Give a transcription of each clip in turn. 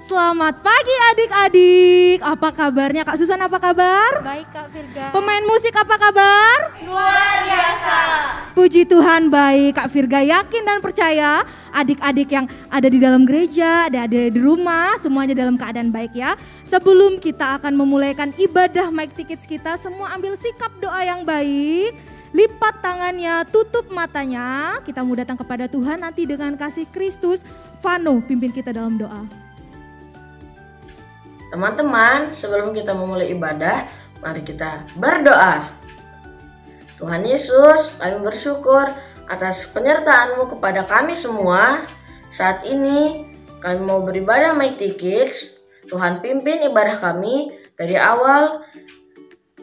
Selamat pagi adik-adik, apa kabarnya? Kak Susan apa kabar? Baik Kak Virga. Pemain musik apa kabar? Luar biasa. Puji Tuhan baik, Kak Virga yakin dan percaya adik-adik yang ada di dalam gereja, ada di rumah, semuanya dalam keadaan baik ya. Sebelum kita akan memulaikan ibadah Mic Tickets kita, semua ambil sikap doa yang baik. Lipat tangannya, tutup matanya, kita mau datang kepada Tuhan nanti dengan kasih Kristus. Vano pimpin kita dalam doa. Teman-teman, sebelum kita memulai ibadah, mari kita berdoa. Tuhan Yesus, kami bersyukur atas penyertaan-Mu kepada kami semua. Saat ini kami mau beribadah Mic Tickets. Tuhan pimpin ibadah kami dari awal,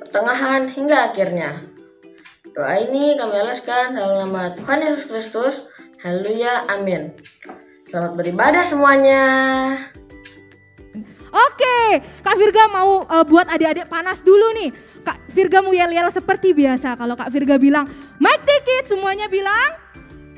pertengahan hingga akhirnya. Doa ini kami alaskan dalam nama Tuhan Yesus Kristus. Haleluya, amin. Selamat beribadah semuanya. Oke, Kak Virga mau buat adik-adik panas dulu nih. Kak Virga mau yel-yel seperti biasa. Kalau Kak Virga bilang, Mic Tickets, semuanya bilang,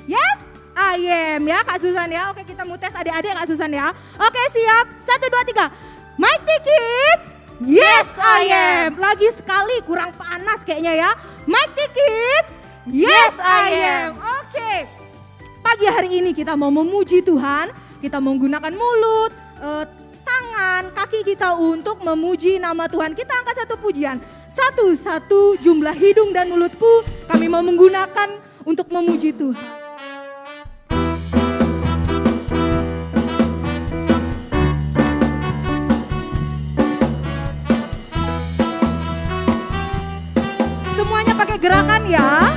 yes, I am ya Kak Susan ya. Oke, kita mau tes adik-adik Kak Susan ya. Oke, siap, 1, 2, 3. Mic Tickets, yes, I am. Lagi sekali, kurang panas kayaknya ya. Mic Tickets, yes, I am. Oke, pagi hari ini kita mau memuji Tuhan. Kita menggunakan mulut, tangan, kaki kita untuk memuji nama Tuhan. Kita angkat satu pujian. Satu jumlah hidung dan mulutku kami mau menggunakan untuk memuji Tuhan. Semuanya pakai gerakan ya.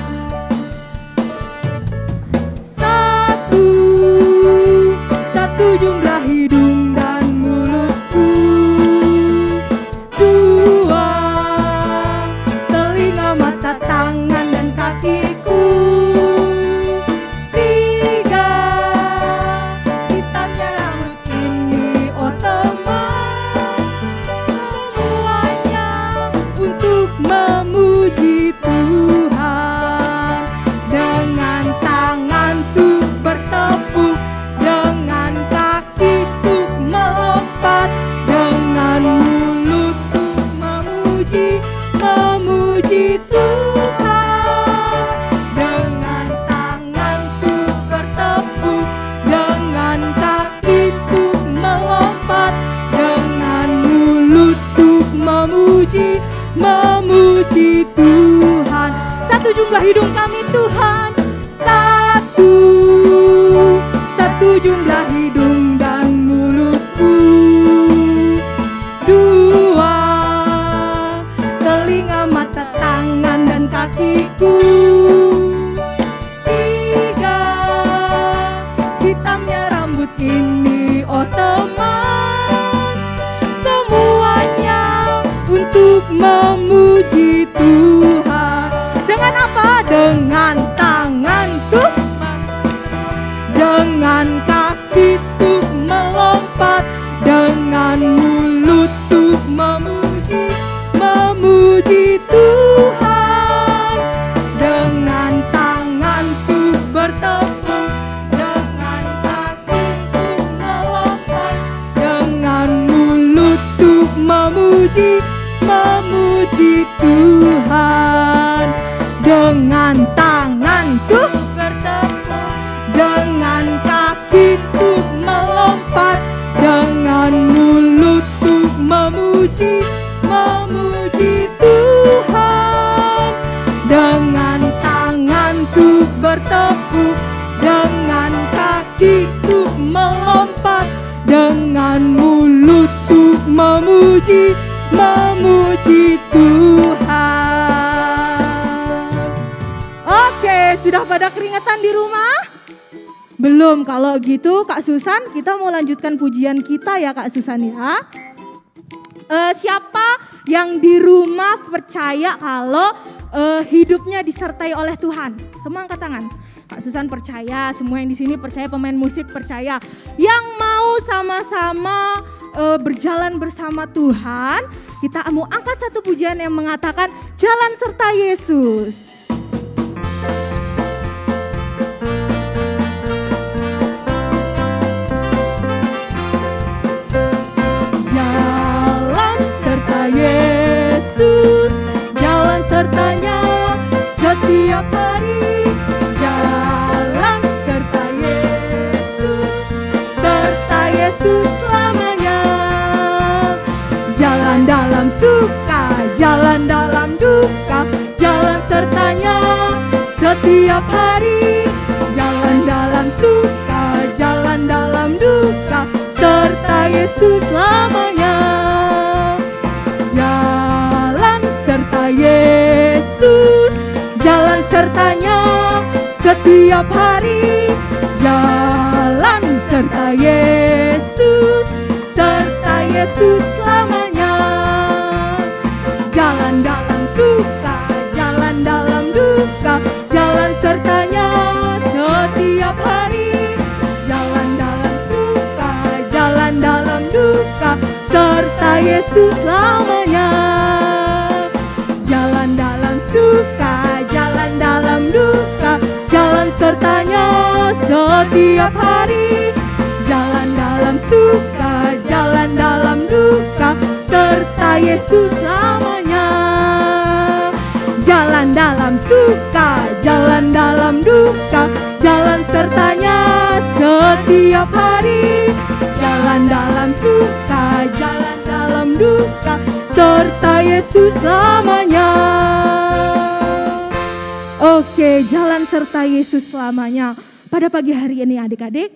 Satu jumlah hidung dan mulutku. Dua, telinga, mata, tangan dan kakiku. Tiga, hitamnya rambut ini, oh teman. Semuanya untuk memuji Tuhan. Dengan tangan tuh bertepuk, dengan kaki tuh melompat, dengan mulut tuh memuji Tuhan. Dengan tangan tuh bertepuk, dengan kaki tuh melompat, dengan mulut tuh memuji Tuhan. Satu jumlah hidung kami Tuhan. Satu jumlah hidung dan mulutku. Dua, telinga, mata, tangan dan kakiku. Tiga, hitamnya rambut ini, oh teman. Semuanya untuk memuji Tuhan. Dengan apa? Dengan tangan tuh, dengan kaki tuh melompat, dengan mulut tuh memuji Tuhan. Dengan tangan tuh bertepuk, dengan kaki tuh melompat, dengan mulut tuh memuji Tuhan. Dengan tangan tuh bertepuk, dengan kaki tuh melompat, dengan mulut tuh memuji Tuhan. Dengan tangan tuh bertepuk, dengan kaki tuh melompat, dengan mulut tuh memuji Tuhan. Oke, sudah pada keringetan di rumah? Belum, kalau gitu Kak Susan kita mau lanjutkan pujian kita ya Kak Susan ya. Siapa yang di rumah percaya kalau hidupnya disertai oleh Tuhan? Semua angkat tangan. Kak Susan percaya, semua yang di sini percaya, pemain musik percaya. Yang mau sama-sama berjalan bersama Tuhan, kita mau angkat satu pujian yang mengatakan jalan serta Yesus. setiap hari. Jalan serta Yesus selamanya. Jalan dalam suka, jalan dalam duka, jalan sertanya setiap hari. Jalan dalam suka, jalan dalam duka, serta Yesus selamanya. Jalan serta Yesus, jalan sertanya setiap hari. Jalan serta Yesus selamanya. Jalan dalam suka, jalan dalam duka, jalan sertanya setiap hari. Jalan dalam suka, jalan dalam duka, serta Yesus selamanya. Jalan dalam suka, jalan dalam duka, jalan sertanya setiap hari. Jalan dalam suka, jalan dalam duka, serta Yesus selamanya. Jalan dalam suka, jalan dalam duka, jalan sertanya setiap hari. Jalan dalam suka, jalan dalam duka, serta Yesus selamanya. Oke, jalan serta Yesus selamanya. Pada pagi hari ini adik-adik,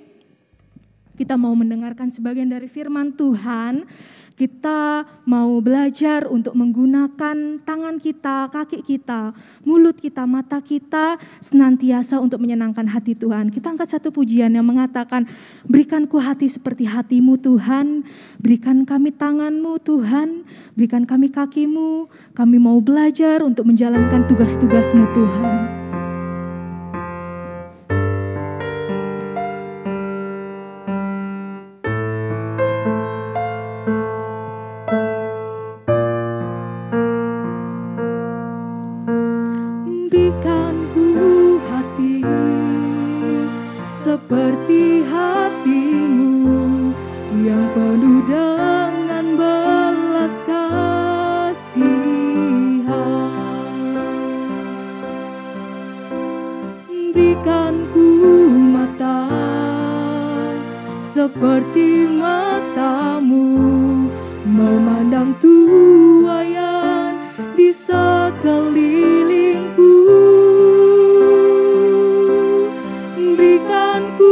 kita mau mendengarkan sebagian dari firman Tuhan. Kita mau belajar untuk menggunakan tangan kita, kaki kita, mulut kita, mata kita senantiasa untuk menyenangkan hati Tuhan. Kita angkat satu pujian yang mengatakan, berikanku hati seperti hatimu Tuhan, berikan kami tanganmu Tuhan, berikan kami kakimu, kami mau belajar untuk menjalankan tugas-tugasmu Tuhan. Berikanku hati seperti hatimu yang penuh dengan belas kasihan. Berikanku mata seperti matamu memandang tuaian di sekelilingku. Berikanku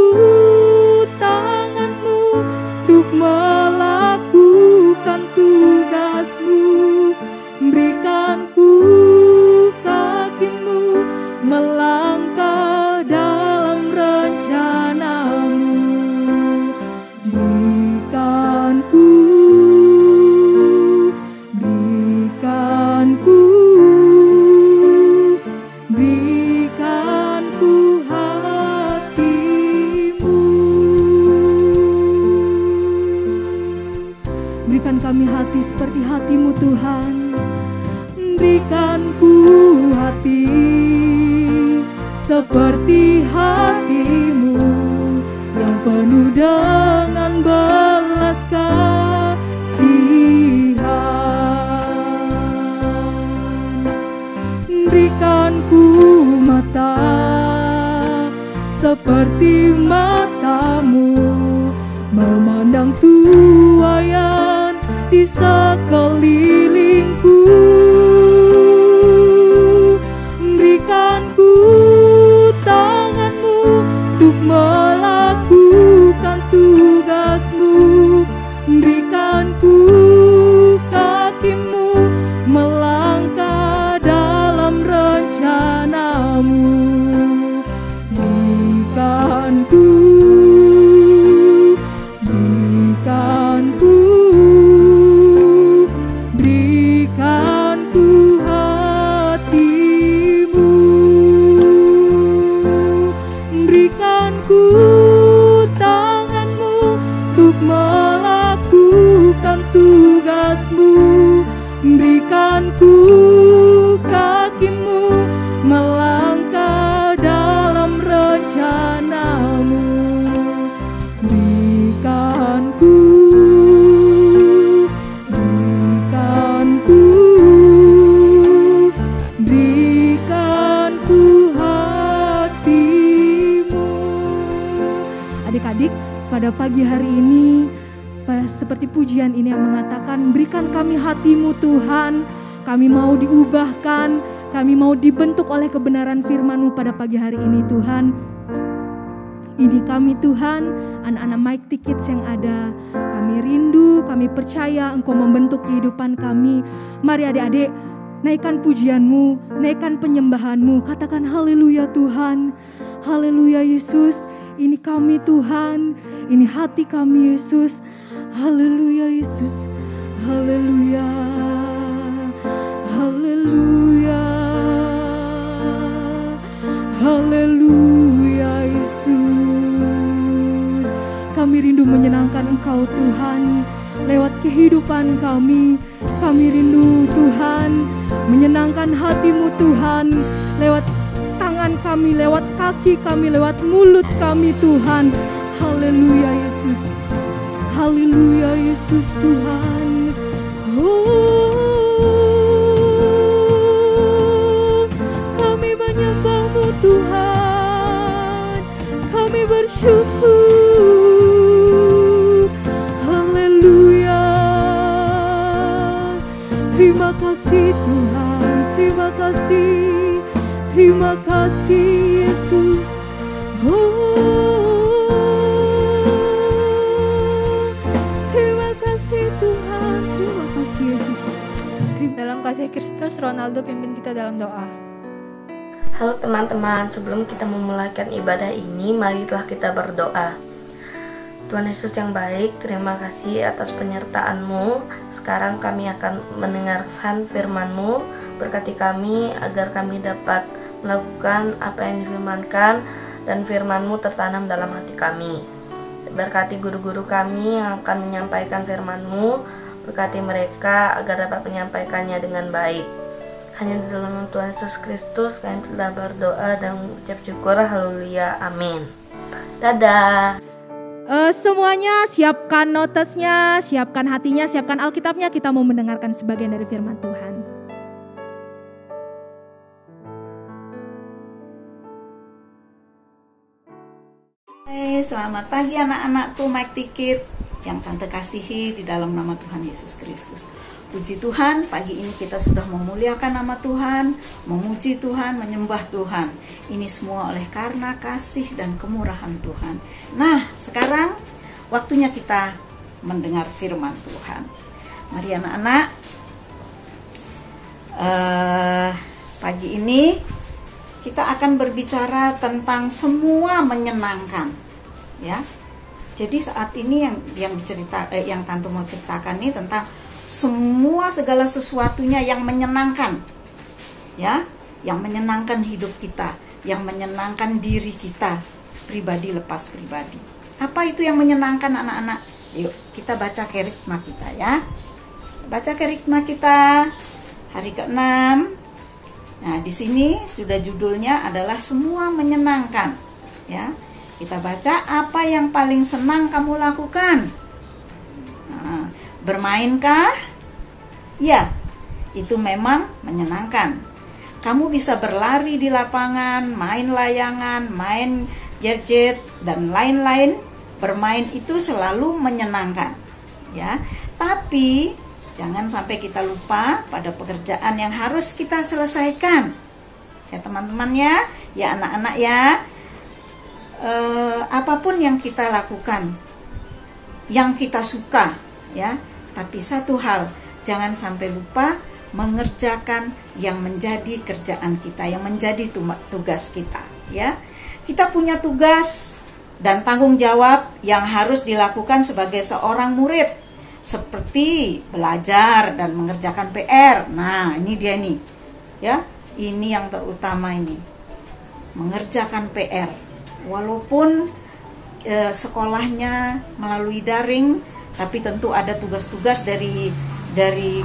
tanganmu untuk melakukan tugasmu. Berikanku kakimu melangkah dalam rencanamu. Berikanku hatimu. Berikan kami hati seperti hatimu Tuhan. Berikanku hati seperti hatimu yang penuh dengan belas kasihan. Berikanku mata seperti matamu memandang tuaian di sekelilingku. Berikanku tanganmu untuk melakukan tugasmu. Berikanku kakimu melangkah dalam rencanamu. Berikanku hatimu. Berikanku tanganmu untuk melakukan tugasmu. Berikanku kakimu melangkah dalam rencanamu. Berikanku hatimu. pada pagi hari ini, seperti pujian ini yang mengatakan, berikan kami hati-Mu Tuhan, kami mau diubahkan, kami mau dibentuk oleh kebenaran firman-Mu pada pagi hari ini Tuhan. Ini kami Tuhan, anak-anak Mighty Kids yang ada, kami rindu, kami percaya Engkau membentuk kehidupan kami. Mari adik-adik, naikkan pujian-Mu, naikkan penyembahan-Mu, katakan haleluya Tuhan, haleluya Yesus. Ini kami Tuhan, ini hati kami Yesus. Haleluya Yesus, haleluya, haleluya, haleluya Yesus. Kami rindu menyenangkan Engkau Tuhan lewat kehidupan kami. Kami rindu Tuhan menyenangkan hati-Mu Tuhan lewat tangan kami, lewat kaki kami, lewat mulut kami Tuhan. Haleluya Yesus, haleluya Yesus Tuhan. Kami menyembah-Mu Tuhan, kami bersyukur. Haleluya. Terima kasih Tuhan, terima kasih. Terima kasih Yesus. Terima kasih Tuhan. Terima kasih Yesus. Dalam kasih Kristus, Ronaldo pimpin kita dalam doa. Halo teman-teman, sebelum kita memulaikan ibadah ini, marilah kita berdoa. Tuhan Yesus yang baik, terima kasih atas penyertaan-Mu. Sekarang kami akan mendengarkan firman-Mu. Berkati kami agar kami dapat melakukan apa yang difirmankan dan firman-Mu tertanam dalam hati kami. Berkati guru-guru kami yang akan menyampaikan firman-Mu, berkati mereka agar dapat menyampaikannya dengan baik. Hanya di dalam Tuhan Yesus Kristus kami telah berdoa dan mengucap syukur. Haleluya, amin. Dadah. Semuanya siapkan notesnya, siapkan hatinya, siapkan Alkitabnya. Kita mau mendengarkan sebagian dari firman Tuhan. Selamat pagi anak-anakku Mighty Kids yang Tante kasihi di dalam nama Tuhan Yesus Kristus. Puji Tuhan, pagi ini kita sudah memuliakan nama Tuhan, memuji Tuhan, menyembah Tuhan. Ini semua oleh karena kasih dan kemurahan Tuhan. Nah, sekarang waktunya kita mendengar firman Tuhan. Mari anak-anak, pagi ini kita akan berbicara tentang semua menyenangkan. Ya, jadi saat ini yang Tante mau ceritakan ini tentang semua segala sesuatunya yang menyenangkan, ya, yang menyenangkan hidup kita, yang menyenangkan diri kita, pribadi lepas pribadi. Apa itu yang menyenangkan anak-anak? Yuk kita baca kerikma kita ya. Baca kerikma kita hari ke-6. Nah di sini sudah judulnya adalah semua menyenangkan, ya. Kita baca, apa yang paling senang kamu lakukan? Nah, bermainkah? Ya, itu memang menyenangkan. Kamu bisa berlari di lapangan, main layangan, main gadget, dan lain-lain. Bermain itu selalu menyenangkan. Ya, tapi jangan sampai kita lupa pada pekerjaan yang harus kita selesaikan. Ya teman-teman ya anak-anak ya. Apapun yang kita lakukan, yang kita suka, ya. Tapi satu hal, jangan sampai lupa mengerjakan yang menjadi kerjaan kita, yang menjadi tugas kita, ya. Kita punya tugas dan tanggung jawab yang harus dilakukan sebagai seorang murid, seperti belajar dan mengerjakan PR. Nah, ini dia nih, ya. Ini yang terutama ini, mengerjakan PR. Walaupun sekolahnya melalui daring, tapi tentu ada tugas-tugas dari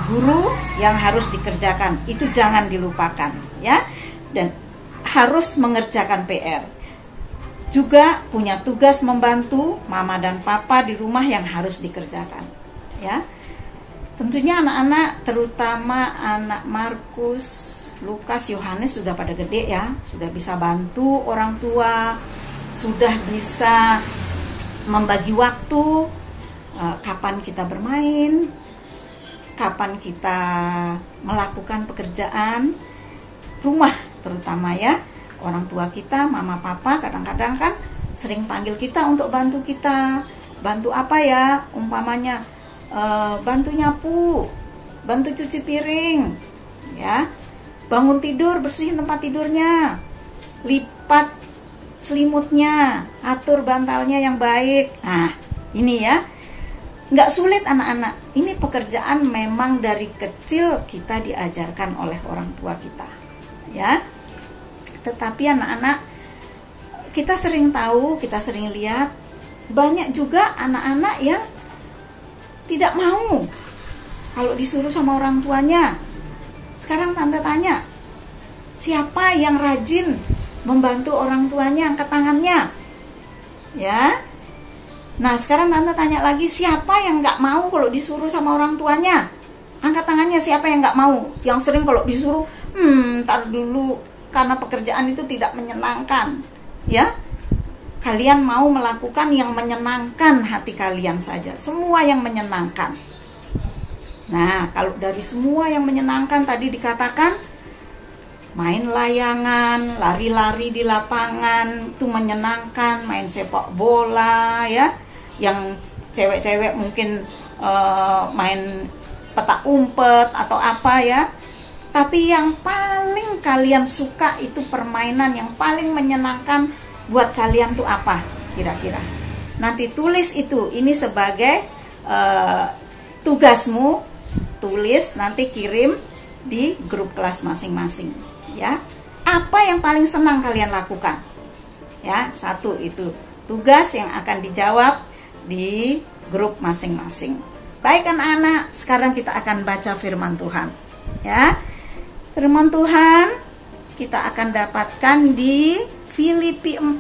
guru yang harus dikerjakan. Itu jangan dilupakan, ya. Dan harus mengerjakan PR. Juga punya tugas membantu mama dan papa di rumah yang harus dikerjakan, ya. Tentunya anak-anak, terutama anak Markus, Lukas, Yohanes sudah pada gede ya, sudah bisa bantu orang tua, sudah bisa membagi waktu, kapan kita bermain, kapan kita melakukan pekerjaan rumah, terutama ya orang tua kita, mama papa kadang-kadang kan sering panggil kita untuk bantu kita. Bantu apa ya? Umpamanya bantu nyapu, bantu cuci piring, ya, bangun tidur, bersihin tempat tidurnya, lipat selimutnya, atur bantalnya yang baik. Nah, ini ya, nggak sulit anak-anak. Ini pekerjaan memang dari kecil kita diajarkan oleh orang tua kita, ya. Tetapi anak-anak, kita sering tahu, kita sering lihat, banyak juga anak-anak yang tidak mau kalau disuruh sama orang tuanya. Sekarang tante tanya, siapa yang rajin membantu orang tuanya? Angkat tangannya, ya. Nah, sekarang tante tanya lagi, siapa yang nggak mau kalau disuruh sama orang tuanya? Angkat tangannya, siapa yang nggak mau? Yang sering kalau disuruh, ntar dulu, karena pekerjaan itu tidak menyenangkan, ya. Kalian mau melakukan yang menyenangkan hati kalian saja, semua yang menyenangkan. Nah, kalau dari semua yang menyenangkan tadi dikatakan, main layangan, lari-lari di lapangan, itu menyenangkan, main sepak bola, ya. Yang cewek-cewek mungkin main petak umpet atau apa, ya. Tapi yang paling kalian suka itu permainan yang paling menyenangkan buat kalian tuh apa kira-kira? Nanti tulis itu, ini sebagai tugasmu, tulis nanti kirim di grup kelas masing-masing, ya. Apa yang paling senang kalian lakukan? Ya, satu itu tugas yang akan dijawab di grup masing-masing. Baik anak-anak, sekarang kita akan baca firman Tuhan, ya. Firman Tuhan kita akan dapatkan di Filipi 4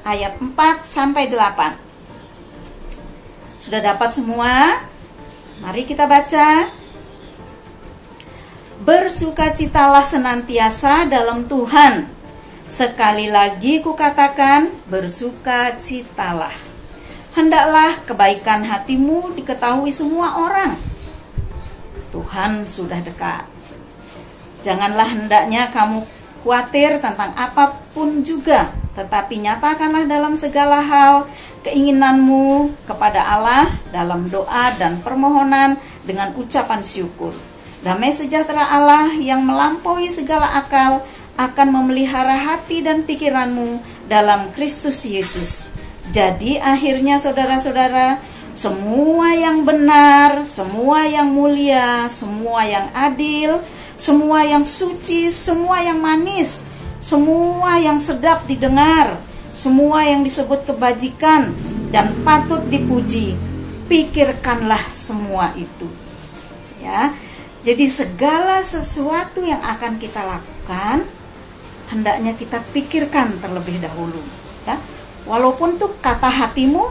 ayat 4 sampai 8. Sudah dapat semua? Mari kita baca. Bersukacitalah senantiasa dalam Tuhan. Sekali lagi kukatakan, bersukacitalah. Hendaklah kebaikan hatimu diketahui semua orang. Tuhan sudah dekat. Janganlah hendaknya kamu khawatir tentang apapun juga, tetapi nyatakanlah dalam segala hal keinginanmu kepada Allah dalam doa dan permohonan dengan ucapan syukur. Damai sejahtera Allah yang melampaui segala akal akan memelihara hati dan pikiranmu dalam Kristus Yesus. Jadi akhirnya saudara-saudara, semua yang benar, semua yang mulia, semua yang adil, semua yang suci, semua yang manis, semua yang sedap didengar, semua yang disebut kebajikan dan patut dipuji, pikirkanlah semua itu. Ya, jadi segala sesuatu yang akan kita lakukan hendaknya kita pikirkan terlebih dahulu. Ya, walaupun tuh kata hatimu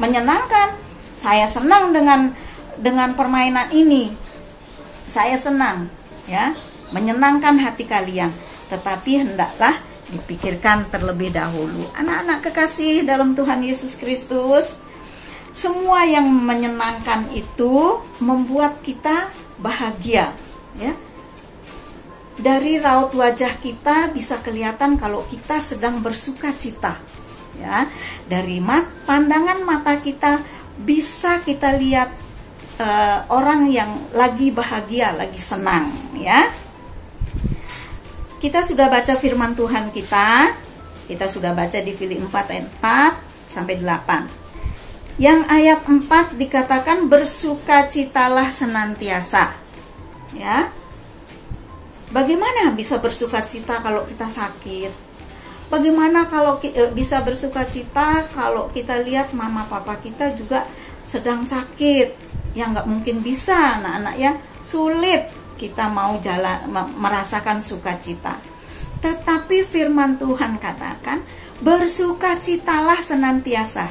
menyenangkan, saya senang dengan permainan ini, saya senang. Ya, menyenangkan hati kalian, tetapi hendaklah dipikirkan terlebih dahulu. Anak-anak kekasih dalam Tuhan Yesus Kristus, semua yang menyenangkan itu membuat kita bahagia, ya. Dari raut wajah kita bisa kelihatan kalau kita sedang bersukacita, ya. Dari pandangan mata kita bisa kita lihat orang yang lagi bahagia, lagi senang, ya. Kita sudah baca firman Tuhan kita sudah baca di Filipi 4 ayat 4 sampai 8. Yang ayat 4 dikatakan bersukacitalah senantiasa, ya. Bagaimana bisa bersukacita kalau kita sakit? Bagaimana kalau bisa bersukacita kalau kita lihat mama papa kita juga sedang sakit? Ya nggak mungkin bisa, anak-anak, ya, sulit kita mau merasakan sukacita. Tetapi firman Tuhan katakan bersukacitalah senantiasa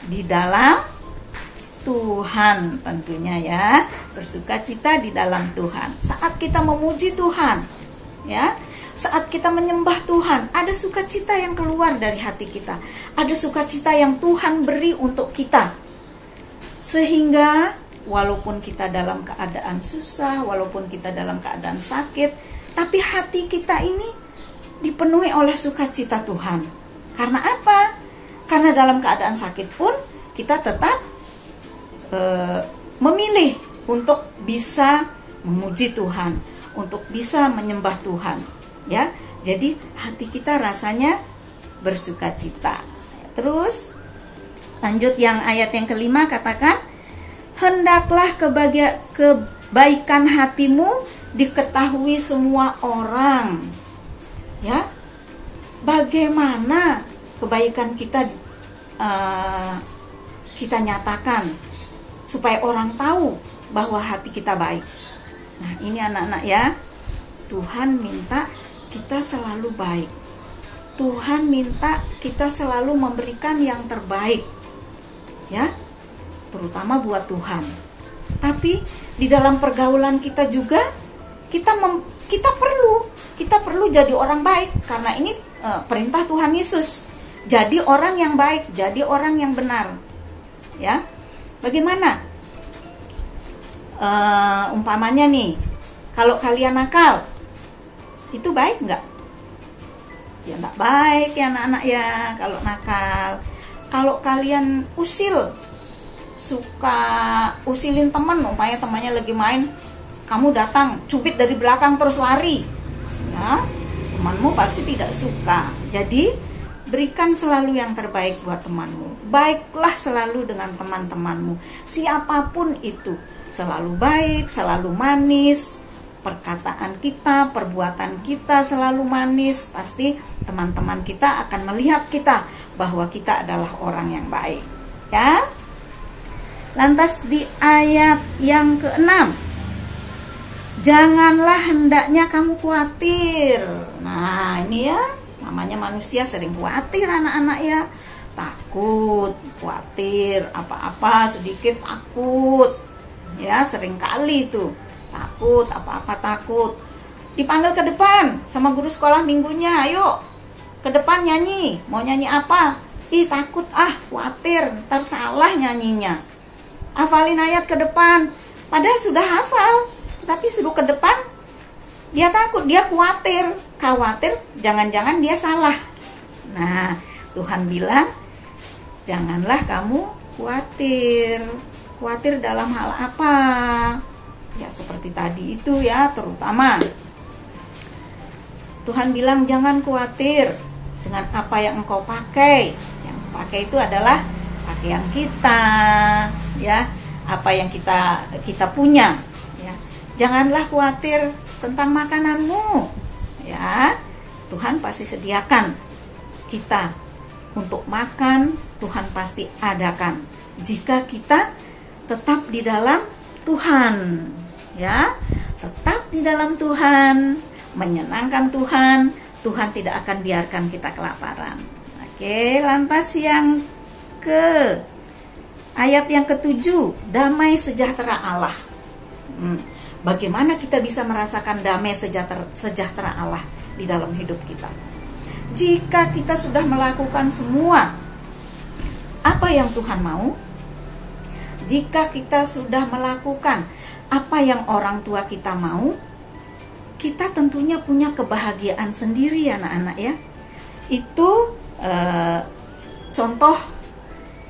di dalam Tuhan, tentunya, ya. Bersukacita di dalam Tuhan. Saat kita memuji Tuhan, ya, Saat kita menyembah Tuhan, ada sukacita yang keluar dari hati kita. Ada sukacita yang Tuhan beri untuk kita. Sehingga walaupun kita dalam keadaan susah, walaupun kita dalam keadaan sakit, tapi hati kita ini dipenuhi oleh sukacita Tuhan. Karena apa? Karena dalam keadaan sakit pun kita tetap memilih untuk bisa memuji Tuhan, untuk bisa menyembah Tuhan, ya. Jadi hati kita rasanya bersukacita. Terus lanjut yang ayat yang kelima, katakan, hendaklah kebaikan hatimu diketahui semua orang. Ya, bagaimana kebaikan kita kita nyatakan supaya orang tahu bahwa hati kita baik. Nah, ini anak-anak ya, Tuhan minta kita selalu baik. Tuhan minta kita selalu memberikan yang terbaik, ya, terutama buat Tuhan. Tapi di dalam pergaulan kita juga kita perlu jadi orang baik, karena ini perintah Tuhan Yesus. Jadi orang yang baik, jadi orang yang benar, ya. Bagaimana? Umpamanya nih, kalau kalian nakal, itu baik nggak? Ya nggak baik ya anak-anak ya kalau nakal. Kalau kalian suka usilin teman, umpamanya temannya lagi main, kamu datang cubit dari belakang terus lari, ya, temanmu pasti tidak suka. Jadi berikan selalu yang terbaik buat temanmu. Baiklah selalu dengan teman-temanmu, siapapun itu. Selalu baik, selalu manis. Perkataan kita, perbuatan kita selalu manis. Pasti teman-teman kita akan melihat kita bahwa kita adalah orang yang baik, ya. Lantas di ayat yang ke-6, janganlah hendaknya kamu khawatir. Nah, ini ya, namanya manusia sering khawatir anak-anak ya. Takut, khawatir, apa-apa sedikit takut. Ya, sering kali itu. Takut, apa-apa takut. Dipanggil ke depan sama guru sekolah minggunya, ayo ke depan nyanyi. Mau nyanyi apa? Ih, takut, khawatir, ntar salah nyanyinya. Hafalin ayat ke depan. Padahal sudah hafal, tapi suruh ke depan, dia takut, dia khawatir. Khawatir, jangan-jangan dia salah. Nah, Tuhan bilang, janganlah kamu khawatir. Khawatir dalam hal apa? Ya seperti tadi itu ya, terutama Tuhan bilang jangan khawatir dengan apa yang engkau pakai. Yang pakai itu adalah pakaian kita, ya, apa yang kita punya, ya. Janganlah khawatir tentang makananmu, ya. Tuhan pasti sediakan kita untuk makan, Tuhan pasti adakan jika kita tetap di dalam Tuhan, ya, tetap di dalam Tuhan, menyenangkan Tuhan. Tuhan tidak akan biarkan kita kelaparan. Oke, lantas yang ke ayat yang ke-7, damai sejahtera Allah. Bagaimana kita bisa merasakan damai sejahtera Allah di dalam hidup kita? Jika kita sudah melakukan semua apa yang Tuhan mau, jika kita sudah melakukan apa yang orang tua kita mau, kita tentunya punya kebahagiaan sendiri ya anak-anak ya. Itu contoh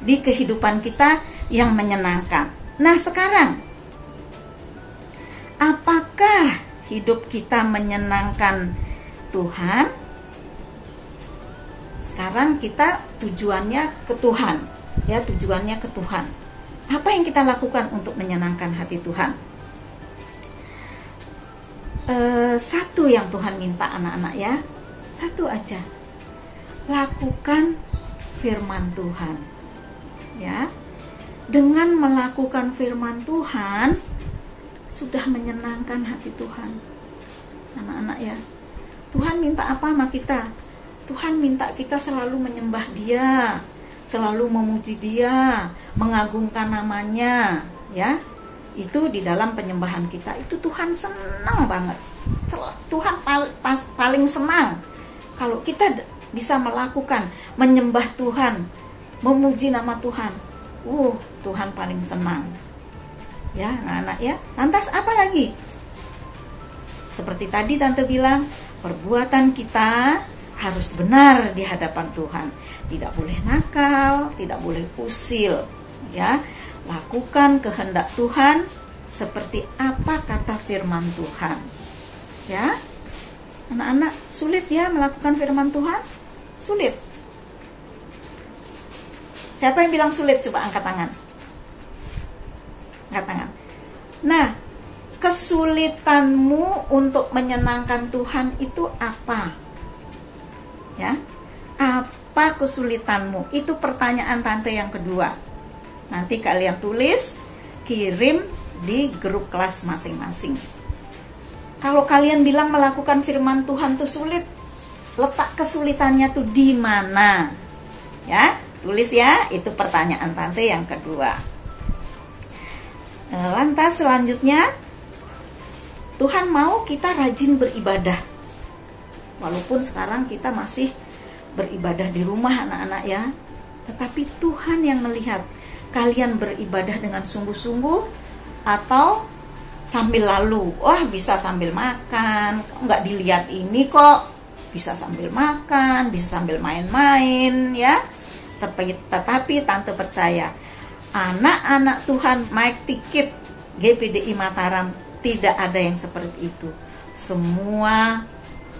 di kehidupan kita yang menyenangkan. Nah sekarang, apakah hidup kita menyenangkan Tuhan? Sekarang kita tujuannya ke Tuhan, ya, tujuannya ke Tuhan. Apa yang kita lakukan untuk menyenangkan hati Tuhan? Satu yang Tuhan minta anak-anak ya, satu aja, lakukan firman Tuhan, ya. Dengan melakukan firman Tuhan sudah menyenangkan hati Tuhan, anak-anak ya. Tuhan minta apa sama kita? Tuhan minta kita selalu menyembah Dia, selalu memuji Dia, mengagungkan namanya, ya. Itu di dalam penyembahan kita, itu Tuhan senang banget. Tuhan paling senang kalau kita bisa melakukan, menyembah Tuhan, memuji nama Tuhan. Tuhan paling senang. Ya, anak-anak ya. Lantas apa lagi? Seperti tadi Tante bilang, perbuatan kita harus benar di hadapan Tuhan. Tidak boleh nakal, tidak boleh usil, ya. Lakukan kehendak Tuhan seperti apa kata firman Tuhan. Ya. Anak-anak, sulit ya melakukan firman Tuhan? Sulit. Siapa yang bilang sulit? Coba angkat tangan. Angkat tangan. Nah, kesulitanmu untuk menyenangkan Tuhan itu apa? Ya. Apa kesulitanmu? Itu pertanyaan Tante yang kedua. Nanti kalian tulis, kirim di grup kelas masing-masing. Kalau kalian bilang melakukan firman Tuhan itu sulit, letak kesulitannya tuh di mana? Ya, tulis ya, itu pertanyaan Tante yang kedua. Lantas selanjutnya, Tuhan mau kita rajin beribadah. Walaupun sekarang kita masih beribadah di rumah anak-anak ya, tetapi Tuhan yang melihat kalian beribadah dengan sungguh-sungguh atau sambil lalu. Bisa sambil makan, nggak dilihat ini kok, bisa sambil makan, bisa sambil main-main ya. Tetapi Tante percaya anak-anak Tuhan Mike Tikit GPDI Mataram tidak ada yang seperti itu. Semua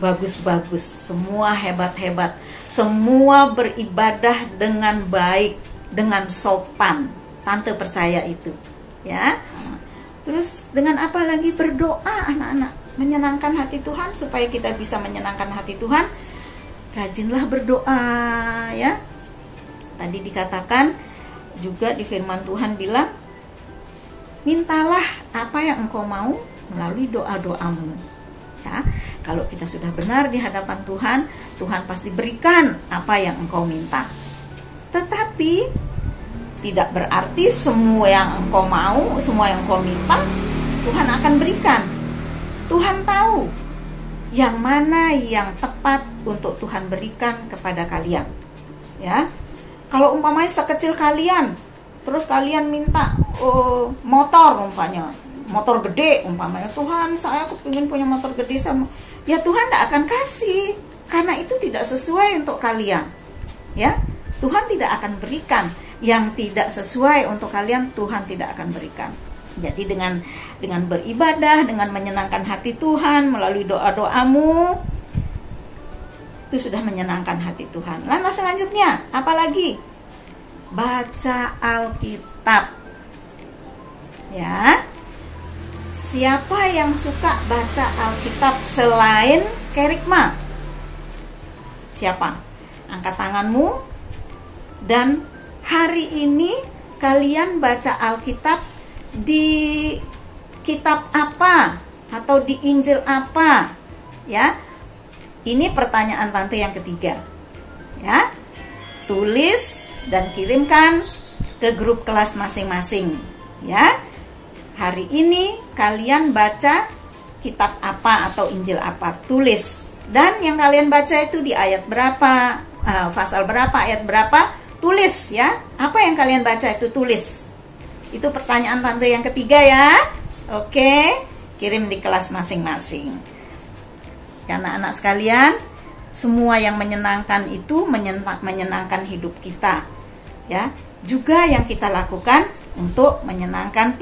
bagus-bagus, semua hebat-hebat, semua beribadah dengan baik, dengan sopan. Tante percaya itu ya. Terus dengan apa lagi? Berdoa anak-anak, menyenangkan hati Tuhan. Supaya kita bisa menyenangkan hati Tuhan, rajinlah berdoa ya. Tadi dikatakan juga di firman Tuhan bilang, mintalah apa yang engkau mau melalui doa-doamu ya. Kalau kita sudah benar di hadapan Tuhan, Tuhan pasti berikan apa yang engkau minta. Tetapi tidak berarti semua yang engkau mau, semua yang engkau minta Tuhan akan berikan. Tuhan tahu yang mana yang tepat untuk Tuhan berikan kepada kalian. Ya. Kalau umpamanya sekecil kalian, terus kalian minta motor umpamanya, motor gede umpamanya, Tuhan saya kepingin punya motor gede sama, ya Tuhan tidak akan kasih karena itu tidak sesuai untuk kalian. Ya, Tuhan tidak akan berikan yang tidak sesuai untuk kalian, Tuhan tidak akan berikan. Jadi dengan beribadah, dengan menyenangkan hati Tuhan melalui doa-doamu, itu sudah menyenangkan hati Tuhan. Lalu selanjutnya, apa lagi? Baca Alkitab. Ya. Siapa yang suka baca Alkitab selain Kerikma? Siapa? Angkat tanganmu. Dan hari ini kalian baca Alkitab di kitab apa atau di Injil apa? Ya. Ini pertanyaan Tante yang ketiga. Ya. Tulis dan kirimkan ke grup kelas masing-masing. Ya. Hari ini kalian baca kitab apa atau Injil apa? Tulis. Dan yang kalian baca itu di ayat berapa, pasal berapa, ayat berapa? Tulis ya. Apa yang kalian baca itu tulis. Itu pertanyaan Tante yang ketiga ya. Oke, kirim di kelas masing-masing. Ya anak-anak sekalian, semua yang menyenangkan itu menyenangkan hidup kita. Ya, juga yang kita lakukan untuk menyenangkan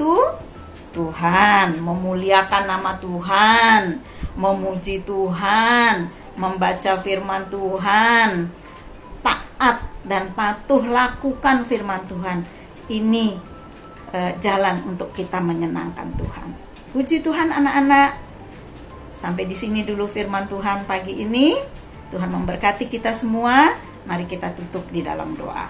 Tuhan, memuliakan nama Tuhan, memuji Tuhan, membaca firman Tuhan, taat dan patuh lakukan firman Tuhan. Ini jalan untuk kita menyenangkan Tuhan. Puji Tuhan anak-anak. Sampai di sini dulu firman Tuhan pagi ini. Tuhan memberkati kita semua. Mari kita tutup di dalam doa.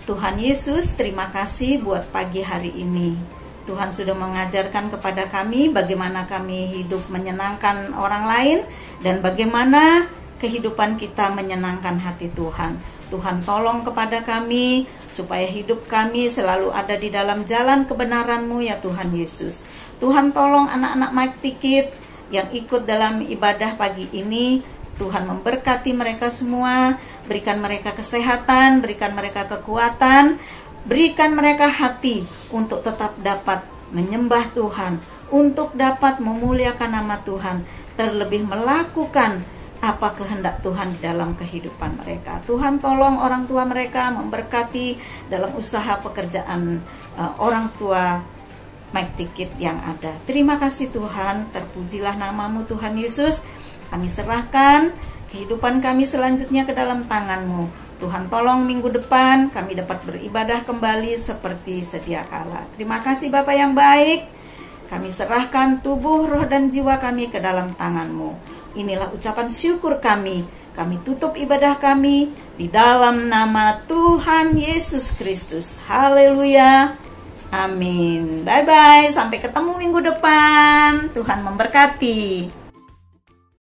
Tuhan Yesus, terima kasih buat pagi hari ini. Tuhan sudah mengajarkan kepada kami bagaimana kami hidup menyenangkan orang lain dan bagaimana kehidupan kita menyenangkan hati Tuhan. Tuhan tolong kepada kami, supaya hidup kami selalu ada di dalam jalan kebenaran-Mu ya Tuhan Yesus. Tuhan tolong anak-anak Mike Tikit yang ikut dalam ibadah pagi ini. Tuhan memberkati mereka semua, berikan mereka kesehatan, berikan mereka kekuatan, berikan mereka hati untuk tetap dapat menyembah Tuhan, untuk dapat memuliakan nama Tuhan, terlebih melakukan apa kehendak Tuhan di dalam kehidupan mereka. Tuhan tolong orang tua mereka, memberkati dalam usaha pekerjaan orang tua Mike Tikit yang ada. Terima kasih Tuhan, terpujilah nama-Mu Tuhan Yesus. Kami serahkan kehidupan kami selanjutnya ke dalam tangan-Mu. Tuhan tolong minggu depan kami dapat beribadah kembali seperti sedia kala. Terima kasih Bapa yang baik. Kami serahkan tubuh, roh, dan jiwa kami ke dalam tangan-Mu. Inilah ucapan syukur kami. Kami tutup ibadah kami di dalam nama Tuhan Yesus Kristus. Haleluya. Amin. Bye-bye. Sampai ketemu minggu depan. Tuhan memberkati.